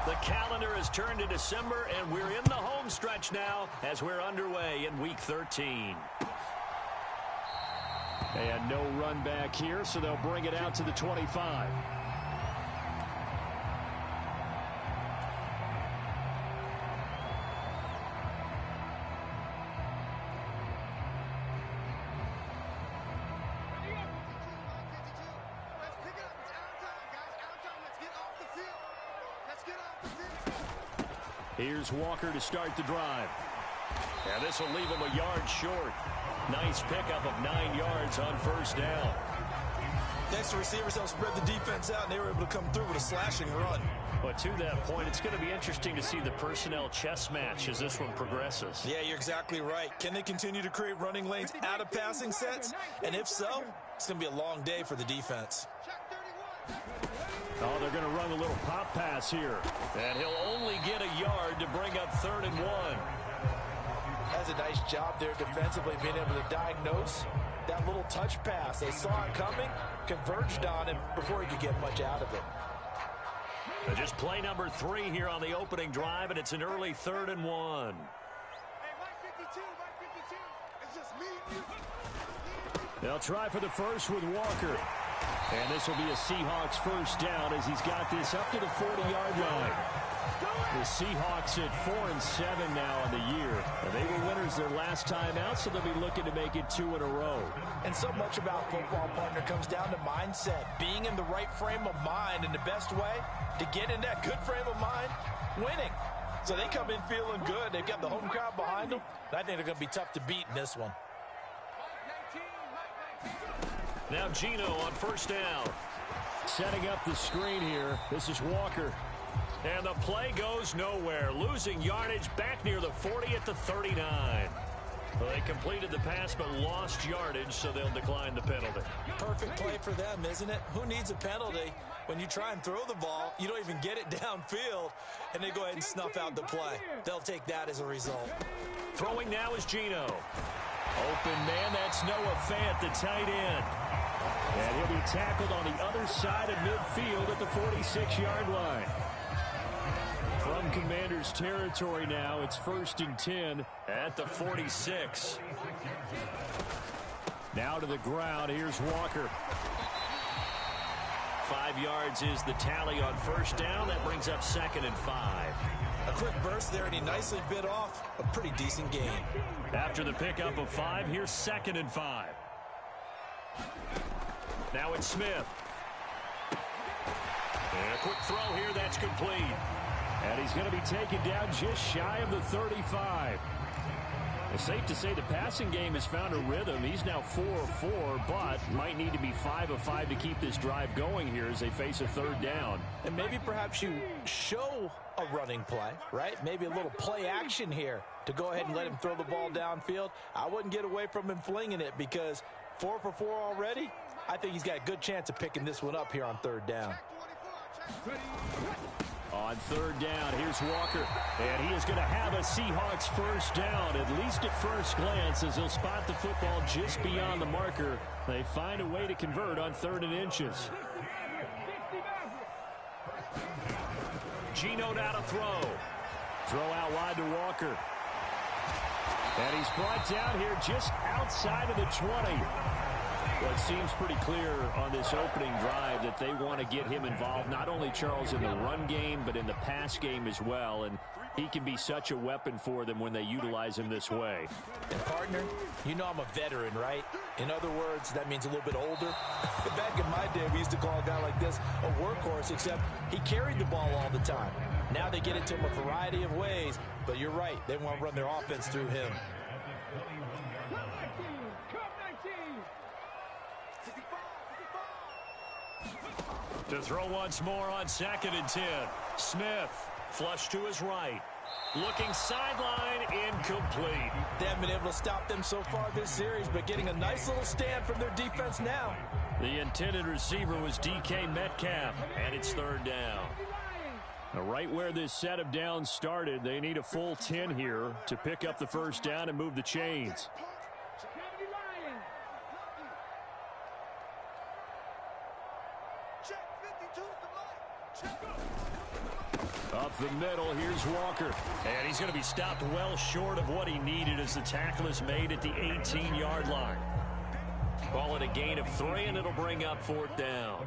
The calendar has turned to December, and we're in the home stretch now as we're underway in Week 13. And no run back here, so they'll bring it out to the 25. Here's Walker to start the drive. And this will leave him a yard short. Nice pickup of 9 yards on first down. Next, the receivers helped spread the defense out, and they were able to come through with a slashing run. But to that point, it's going to be interesting to see the personnel chess match as this one progresses. Yeah, you're exactly right. Can they continue to create running lanes out of passing sets? And if so, it's going to be a long day for the defense. Oh, they're going to run a little pop pass here. And he'll only get a yard to bring up 3rd and 1. That's a nice job there defensively, being able to diagnose that little touch pass. They saw it coming, converged on him before he could get much out of it. Just play number 3 here on the opening drive, and it's an early 3rd and 1. They'll try for the first with Walker. And this will be a Seahawks first down as he's got this up to the 40-yard line. The Seahawks at 4-7 now on the year. And they were winners their last time out, so they'll be looking to make it 2 in a row. And so much about football, partner, comes down to mindset. Being in the right frame of mind, and the best way to get in that good frame of mind, winning. So they come in feeling good. They've got the home crowd behind them. And I think they're going to be tough to beat in this one. Now Gino on first down. Setting up the screen here. This is Walker. And the play goes nowhere. Losing yardage back near the 40 at the 39. Well, they completed the pass but lost yardage, so they'll decline the penalty. Perfect play for them, isn't it? Who needs a penalty when you try and throw the ball, you don't even get it downfield, and they go ahead and snuff out the play. They'll take that as a result. Throwing now is Gino. Open man, that's Noah Fant, the tight end. And he'll be tackled on the other side of midfield at the 46-yard line. From Commander's territory now, it's 1st and 10 at the 46. Now to the ground, here's Walker. 5 yards is the tally on first down. That brings up 2nd and 5. A quick burst there, and he nicely bit off a pretty decent gain. After the pickup of 5, here's 2nd and 5. Now it's Smith. And a quick throw here, that's complete. And he's going to be taken down just shy of the 35. It's safe to say the passing game has found a rhythm. He's now 4 of 4, but might need to be 5 of 5 to keep this drive going here as they face a 3rd down. And maybe perhaps you show a running play, right? Maybe a little play action here to go ahead and let him throw the ball downfield. I wouldn't get away from him flinging it because 4 for 4 already. I think he's got a good chance of picking this one up here on 3rd down. On 3rd down, here's Walker. And he is going to have a Seahawks first down, at least at first glance, as he'll spot the football just beyond the marker. They find a way to convert on 3rd and inches. Gino now to throw. Throw out wide to Walker. And he's brought down here just outside of the 20. Well, it seems pretty clear on this opening drive that they want to get him involved, not only, Charles, in the run game, but in the pass game as well. And he can be such a weapon for them when they utilize him this way. And, partner, you know I'm a veteran, right? In other words, that means a little bit older. Back in my day, we used to call a guy like this a workhorse, except he carried the ball all the time. Now they get it to him a variety of ways, but you're right. They want to run their offense through him. To throw once more on 2nd and 10. Smith, flush to his right. Looking sideline, incomplete. They haven't been able to stop them so far this series, but getting a nice little stand from their defense now. The intended receiver was DK Metcalf, and it's 3rd down. Now, right where this set of downs started, they need a full 10 here to pick up the first down and move the chains. up the middle. Here's Walker. And he's going to be stopped well short of what he needed as the tackle is made at the 18-yard line. Call it a gain of 3, and it'll bring up 4th down.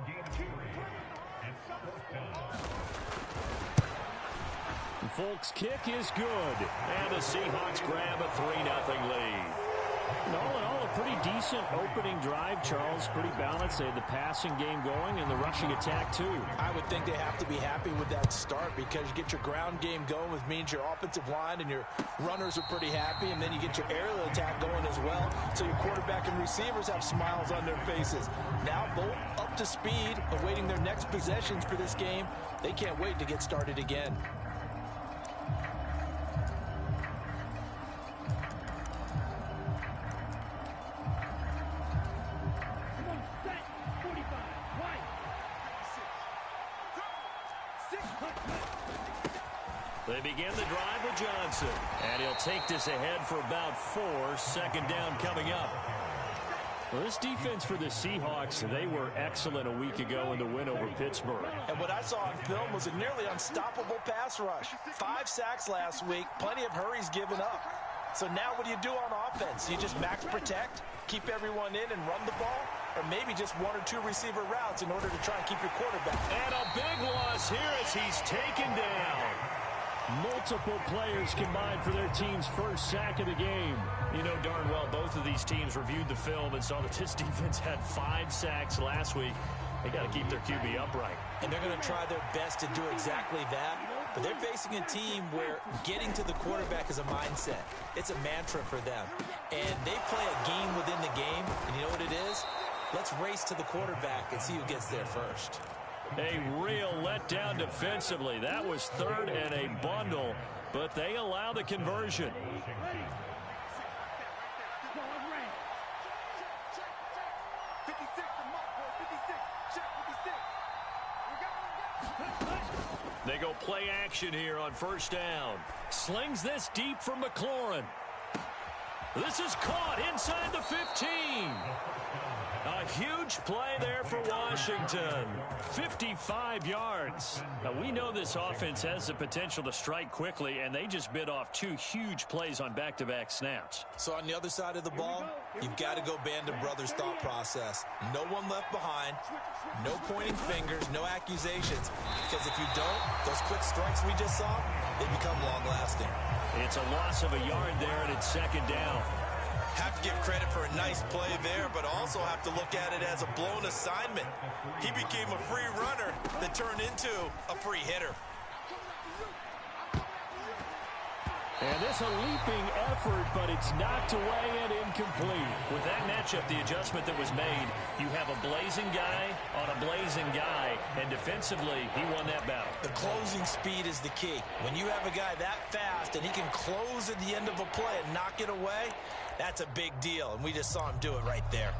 Folk's kick is good. And the Seahawks grab a 3-0 lead. And all in all, a pretty decent opening drive, Charles. Pretty balanced. They had the passing game going and the rushing attack, too. I would think they have to be happy with that start because you get your ground game going, which means your offensive line and your runners are pretty happy, and then you get your aerial attack going as well, so your quarterback and receivers have smiles on their faces. Now both up to speed, awaiting their next possessions for this game. They can't wait to get started again. They begin the drive with Johnson. And he'll take this ahead for about 4. 2nd down coming up. Well, this defense for the Seahawks, they were excellent a week ago in the win over Pittsburgh. And what I saw on film was a nearly unstoppable pass rush. 5 sacks last week, plenty of hurries given up. So now what do you do on offense? You just max protect, keep everyone in and run the ball? Or maybe just 1 or 2 receiver routes in order to try and keep your quarterback. And a big loss here as he's taken down. Multiple players combined for their team's first sack of the game. You know darn well both of these teams reviewed the film and saw that this defense had 5 sacks last week. They got to keep their QB upright. And they're going to try their best to do exactly that. But they're facing a team where getting to the quarterback is a mindset. It's a mantra for them. And they play a game within the game. And you know what it is? Let's race to the quarterback and see who gets there first. A real letdown defensively. That was 3rd and a bundle, but they allow the conversion. They go play action here on 1st down. Slings this deep for McLaurin. This is caught inside the 15. A huge play there for Washington. 55 yards. Now, we know this offense has the potential to strike quickly, and they just bit off 2 huge plays on back-to-back snaps. So on the other side of the ball, you've got to go Band of Brothers thought process. No one left behind. No pointing fingers, no accusations. Because if you don't, those quick strikes we just saw, they become long-lasting. It's a loss of a yard there, and it's 2nd down. Have to give credit for a nice play there, but also have to look at it as a blown assignment. He became a free runner that turned into a free hitter. And this a leaping effort, but it's knocked away and incomplete. With that matchup, the adjustment that was made, you have a blazing guy on a blazing guy, and defensively, he won that battle. The closing speed is the key. When you have a guy that fast and he can close at the end of a play and knock it away, that's a big deal, and we just saw him do it right there.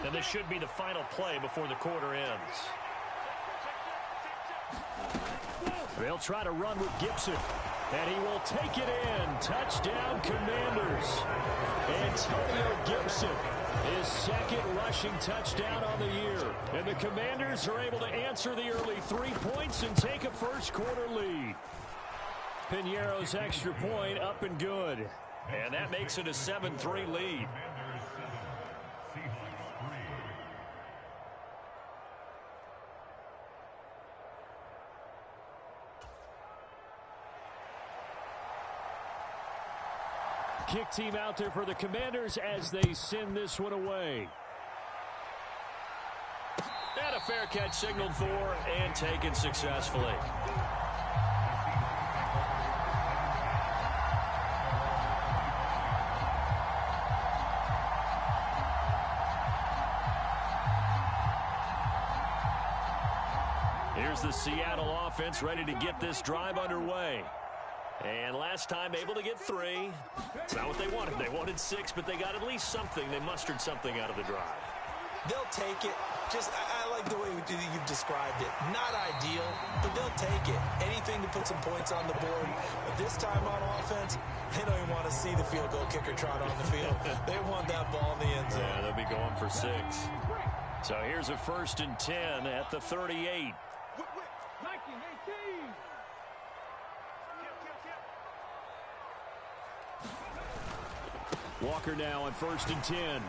And this should be the final play before the quarter ends. They'll try to run with Gibson, and he will take it in. Touchdown, Commanders. Antonio Gibson, his 2nd rushing touchdown on the year. And the Commanders are able to answer the early 3 points and take a first-quarter lead. Piñeiro's extra point up and good. And that makes it a 7-3 lead. Kick team out there for the Commanders as they send this one away. And a fair catch signaled for and taken successfully. Here's the Seattle offense ready to get this drive underway. And last time able to get 3. It's not what they wanted. They wanted 6, but they got at least something. They mustered something out of the drive. They'll take it. I like the way you've described it. Not ideal, but they'll take it. Anything to put some points on the board. But this time on offense, they don't even want to see the field goal kicker trot on the field. They want that ball in the end zone. Yeah, they'll be going for 6. So here's a 1st and 10 at the 38. Walker now on 1st and 10.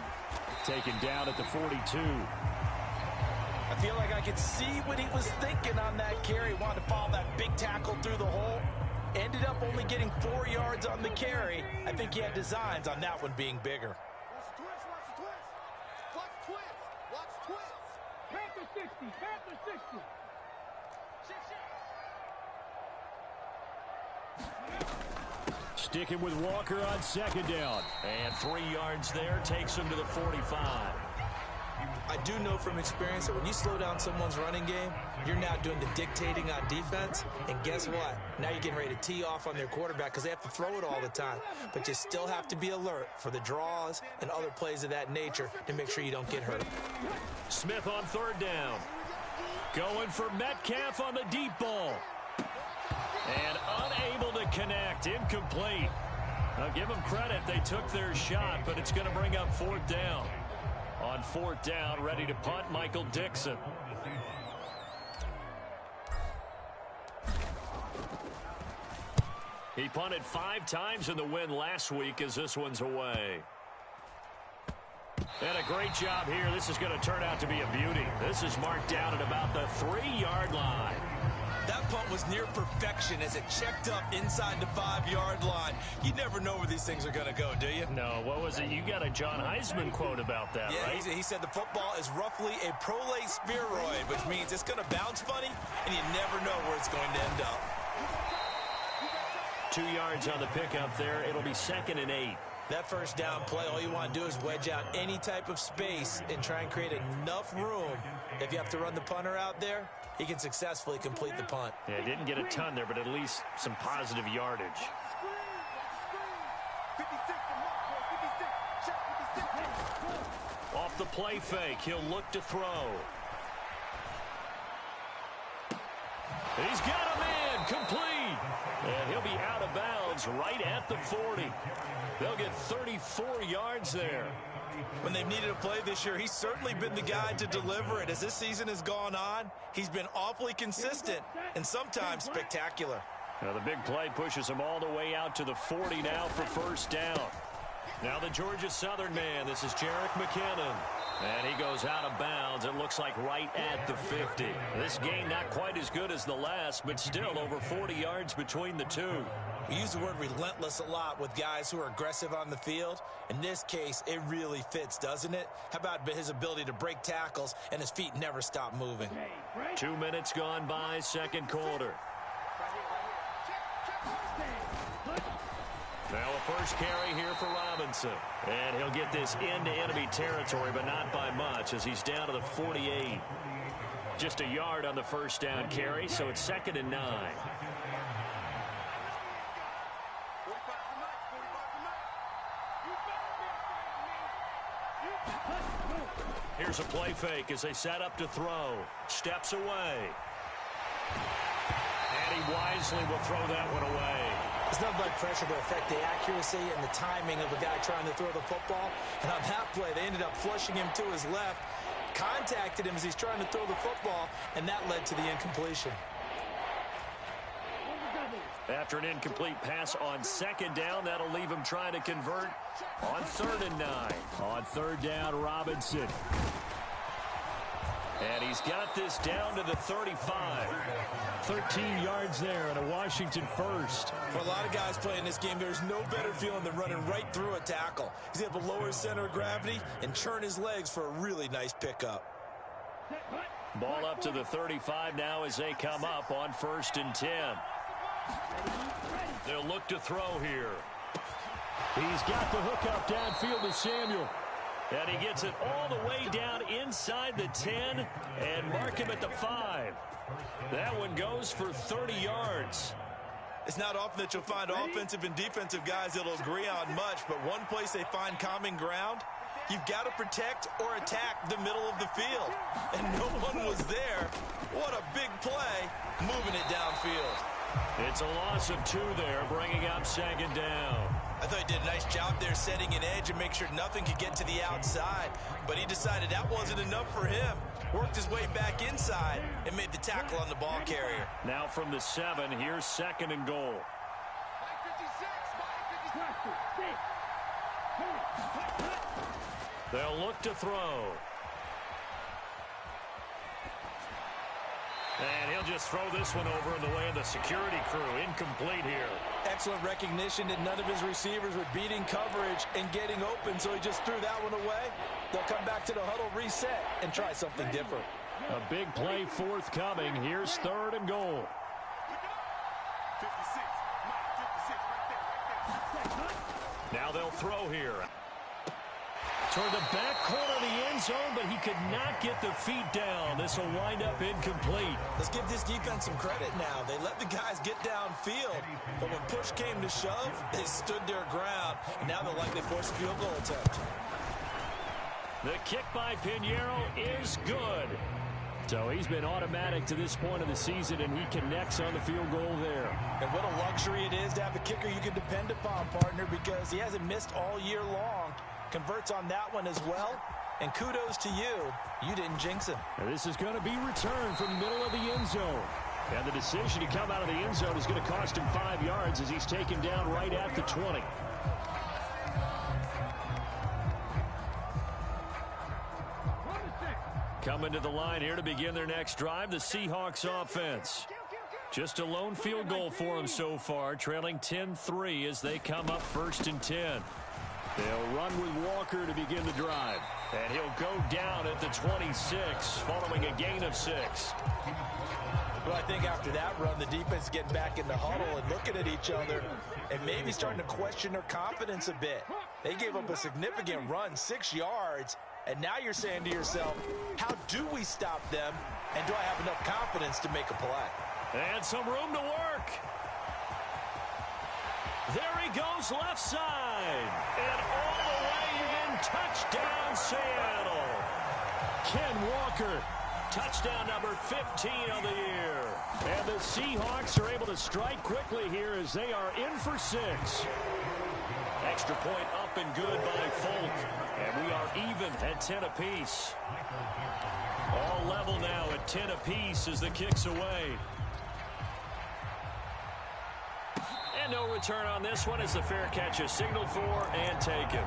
Taken down at the 42. I feel like I could see what he was thinking on that carry. Wanted to follow that big tackle through the hole. Ended up only getting 4 yards on the carry. I think he had designs on that one being bigger. Panther 60, Panther 60. Sticking with Walker on 2nd down. And 3 yards there takes him to the 45. I do know from experience that when you slow down someone's running game, you're now doing the dictating on defense. And guess what? Now you're getting ready to tee off on their quarterback because they have to throw it all the time. But you still have to be alert for the draws and other plays of that nature to make sure you don't get hurt. Smith on 3rd down. Going for Metcalf on the deep ball. And unable to connect. Incomplete. Now give them credit. They took their shot, but it's going to bring up 4th down. On 4th down, ready to punt, Michael Dixon. He punted 5 times in the win last week as this one's away. And a great job here. This is going to turn out to be a beauty. This is marked down at about the 3-yard line. That punt was near perfection as it checked up inside the 5-yard line. You never know where these things are going to go, do you? No, what was it? You got a John Heisman quote about that, yeah, right? He said the football is roughly a prolate spheroid, which means it's going to bounce funny, and you never know where it's going to end up. 2 yards on the pickup there. It'll be 2nd and 8. That 1st down play, all you want to do is wedge out any type of space and try and create enough room. If you have to run the punter out there, he can successfully complete the punt. Yeah, didn't get a ton there, but at least some positive yardage. Off the play fake, he'll look to throw. He's got a man, complete. And he'll be out of bounds right at the 40. They'll get 34 yards there. When they've needed a play this year, he's certainly been the guy to deliver it. As this season has gone on, he's been awfully consistent and sometimes spectacular. Now the big play pushes him all the way out to the 40 now for 1st down. Now the Georgia Southern man, this is Jerick McKinnon. And he goes out of bounds, it looks like right at the 50. This game not quite as good as the last, but still over 40 yards between the two. We use the word relentless a lot with guys who are aggressive on the field. In this case, it really fits, doesn't it? How about his ability to break tackles and his feet never stop moving? 2 minutes gone by, 2nd quarter. Now a 1st carry here for Robinson. And he'll get this into enemy territory, but not by much as he's down to the 48. Just a yard on the 1st down carry, so it's 2nd and 9. Here's a play fake as they set up to throw. Steps away. And he wisely will throw that one away. There's no blood pressure to affect the accuracy and the timing of a guy trying to throw the football. And on that play, they ended up flushing him to his left, contacted him as he's trying to throw the football, and that led to the incompletion. After an incomplete pass on 2nd down, that'll leave him trying to convert on 3rd and 9. On 3rd down, Robinson. And he's got this down to the 35. 13 yards there and a Washington 1st. For a lot of guys playing this game, there's no better feeling than running right through a tackle. He's able to lower his center of gravity and churn his legs for a really nice pickup. Ball up to the 35 now as they come up on 1st and 10. They'll look to throw here. He's got the hook up downfield to Samuel. And he gets it all the way down inside the 10 and mark him at the 5. That one goes for 30 yards. It's not often that you'll find offensive and defensive guys that'll agree on much, but one place they find common ground, you've got to protect or attack the middle of the field. And no one was there. What a big play, moving it downfield. It's a loss of 2 there, bringing up 2nd down. I thought he did a nice job there setting an edge and make sure nothing could get to the outside. But he decided that wasn't enough for him. Worked his way back inside and made the tackle on the ball carrier. Now from the 7, here's 2nd and goal. They'll look to throw. And he'll just throw this one over in the way of the security crew. Incomplete here. Excellent recognition that none of his receivers were beating coverage and getting open, so he just threw that one away. They'll come back to the huddle, reset, and try something different. A big play forthcoming. Here's 3rd and goal. Now they'll throw here. Toward the back corner of the end zone, but he could not get the feet down. This will wind up incomplete. Let's give this defense some credit now. They let the guys get downfield, but when push came to shove, they stood their ground, and now they'll likely force a field goal attempt. The kick by Pinheiro is good. So he's been automatic to this point of the season, and he connects on the field goal there. And what a luxury it is to have a kicker you can depend upon, partner, because he hasn't missed all year long. Converts on that one as well. And kudos to you. You didn't jinx him. And this is going to be returned from the middle of the end zone. And the decision to come out of the end zone is going to cost him 5 yards as he's taken down right at the 20. Coming to the line here to begin their next drive, the Seahawks offense. Just a lone field goal for them so far, trailing 10-3 as they come up 1st and 10. They'll run with Walker to begin the drive. And he'll go down at the 26, following a gain of 6. Well, I think after that run, the defense is getting back in the huddle and looking at each other and maybe starting to question their confidence a bit. They gave up a significant run, 6 yards, and now you're saying to yourself, how do we stop them, and do I have enough confidence to make a play? And some room to work. There he goes left side. And all the way in, touchdown Seattle. Ken Walker, touchdown number 15 of the year. And the Seahawks are able to strike quickly here as they are in for 6. Extra point up and good by Folk. And we are even at 10 apiece. All level now at 10 apiece as the kick's away. And no return on this one as the fair catch is signaled for and taken.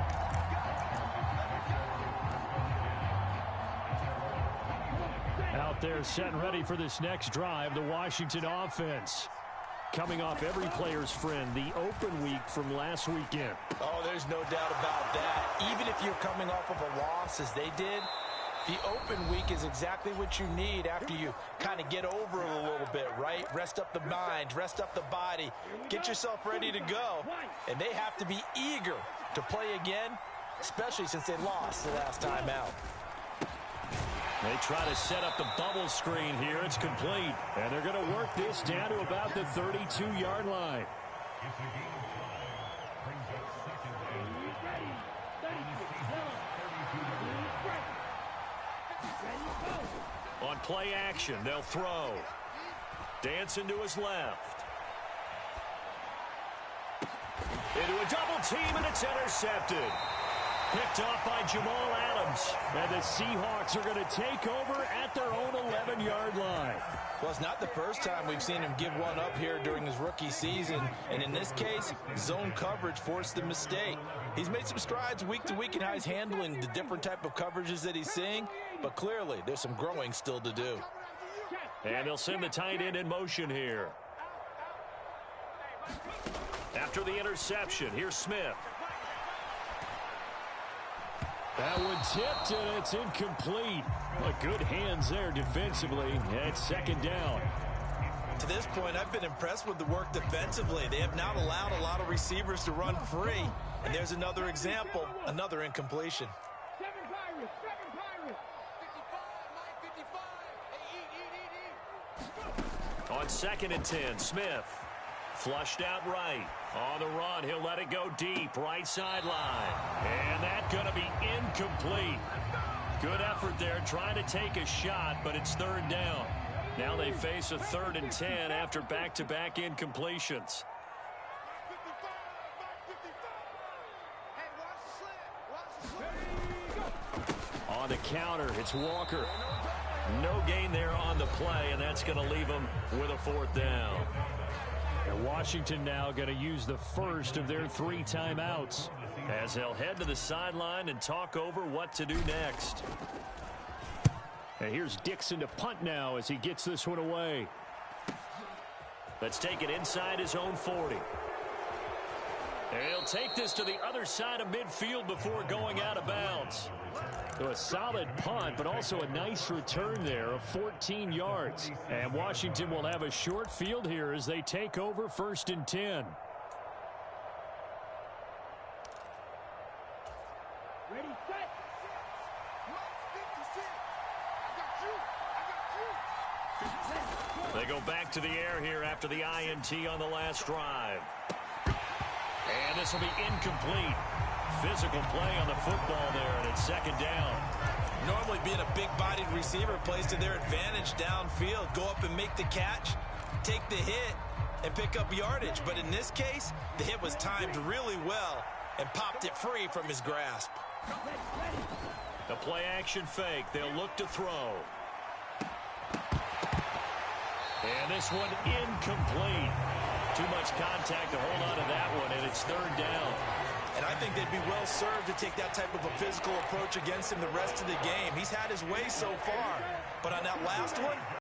Out there set and ready for this next drive, the Washington offense. Coming off every player's friend, the open week from last weekend. Oh, there's no doubt about that. Even if you're coming off of a loss as they did, the open week is exactly what you need after you kind of get over it a little bit, right? Rest up the mind, rest up the body, get yourself ready to go. And they have to be eager to play again, especially since they lost the last time out. They try to set up the bubble screen here. It's complete. And they're going to work this down to about the 32-yard line. On play action, they'll throw. Dancing to his left. Into a double team, and it's intercepted. Picked off by Jamal Adams. And the Seahawks are going to take over at their own 11-yard line. Well, it's not the first time we've seen him give one up here during his rookie season. And in this case, zone coverage forced the mistake. He's made some strides week to week in how he's handling the different type of coverages that he's seeing. But clearly, there's some growing still to do. And they'll send the tight end in motion here. After the interception, here's Smith. That one tipped, and it's incomplete. But good hands there defensively, and it's 2nd down. To this point, I've been impressed with the work defensively. They have not allowed a lot of receivers to run free. And there's another example, another incompletion. On 2nd and 10, Smith. Flushed out right. On the run, he'll let it go deep. Right sideline. And that's going to be incomplete. Good effort there trying to take a shot, but it's 3rd down. Now they face a 3rd and 10 after back-to-back incompletions. on the counter. It's Walker. No gain there on the play, and that's going to leave them with a 4th down. And Washington now going to use the first of their 3 timeouts, as they'll head to the sideline and talk over what to do next. And here's Dixon to punt now as he gets this one away. Let's take it inside his own 40. And he'll take this to the other side of midfield before going out of bounds. So a solid punt, but also a nice return there of 14 yards. And Washington will have a short field here as they take over 1st and 10. Ready, set. They go back to the air here after the INT on the last drive. And this will be incomplete. Physical play on the football there, and it's 2nd down. Normally being a big-bodied receiver plays to their advantage downfield. Go up and make the catch, take the hit, and pick up yardage. But in this case, the hit was timed really well and popped it free from his grasp. The play-action fake. They'll look to throw. And this one incomplete. Too much contact to hold on to that one, and it's 3rd down. And I think they'd be well served to take that type of a physical approach against him the rest of the game. He's had his way so far, but on that last one,